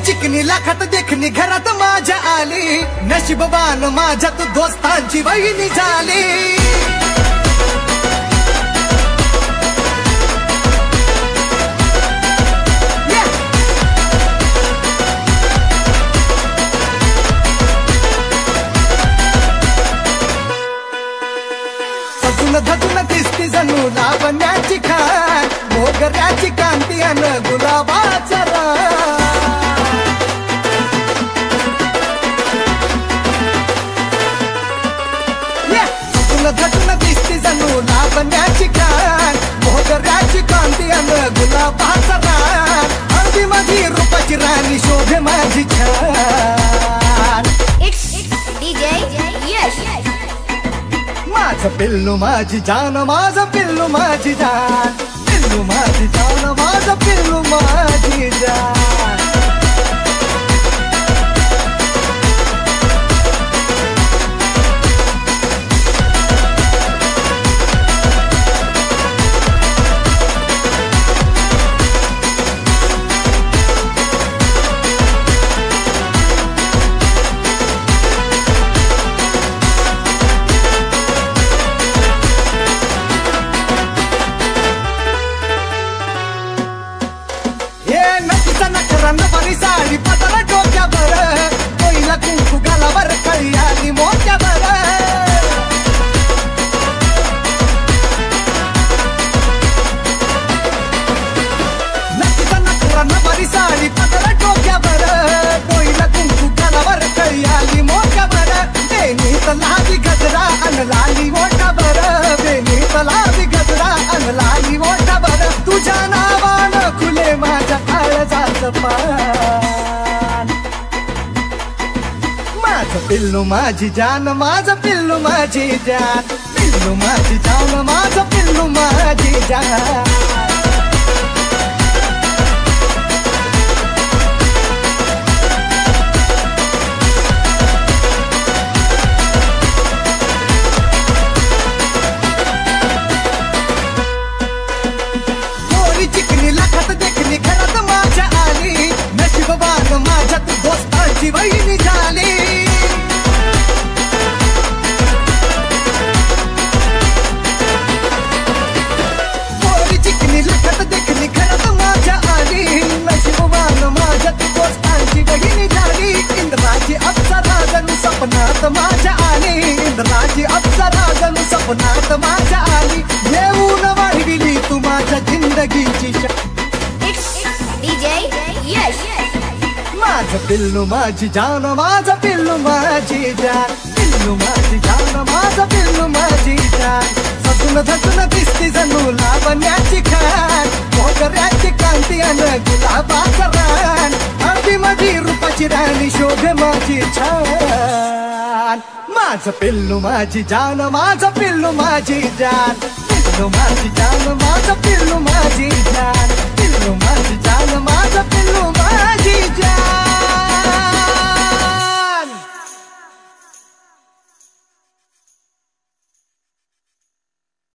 चिकनी लाखात देखणी घरात माझ्या आली, नशीबवान माझ्या तू दोस्तांची वहिनी झाली। सजून धजून दिसती जणू लावण्याची खान, मोगऱ्याची कांती अन गुलाबाचा रान। धटून दिसती जणू लावण्याची खान, मोगऱ्याची कांती अन गुलाबाचा रान। हळदी माझी रूपाची राणी शोभे माझी छान। DJ यश माझं पिल्लू माझी जान, माझं पिल्लू माझी जान, पिल्लू माझी जान, माझं पिल्लू माझी जान। नवारी साडी पदर डोक्यावर, कोईला कुंकू गालावर, कळी आली मोत्यावर। नक्कीचा नखरा नवारी साडी पदर डोक्यावर, कोईला कुंकू गालावर, कळी आली मोत्यावर। बेनी तलावी गजरा अन लाली मोठावर, बेनी तलावी गजरा अन लाली मोठावर। तुझ्या नावानं खुले माझ्या काळजाचं पान। माझं पिल्लू माझी जान, माझं पिल्लू माझी जान, पिल्लू माझी जान, माझं पिल्लू माझी जान। चिकनी लाखात देखणी घरात माझ्या आली, नशीबवान माझ्या तू दोस्तांची वहिनी झाली। मोरी चिकनी लाखात देखणी घरात माझ्या आली, नशीबवान माझ्या तू दोस्तांची वहिनी झाली। इंद्राची अप्सरा जणू सपनात माझ्या आली, इंद्राची अप्सरा जणू सपनात माझ्या आली। येऊन वाढविली तू माझ्या जिंदगीची DJ यश माझं पिल्लू माझी जान, माझं पिल्लू माझी जान, पिल्लू माझी जान, माझं पिल्लू माझी जान। सजून धजून दिसती जणू लावण्याची खान, मोगऱ्याची कांती अन गुलाबाचा रान। हळदी माझी रूपाची राणी शोभे माझी छान। माझं पिल्लू माझी जान, माझं पिल्लू माझी जान, पिल्लू माझी जान, माझं पिल्लू माझी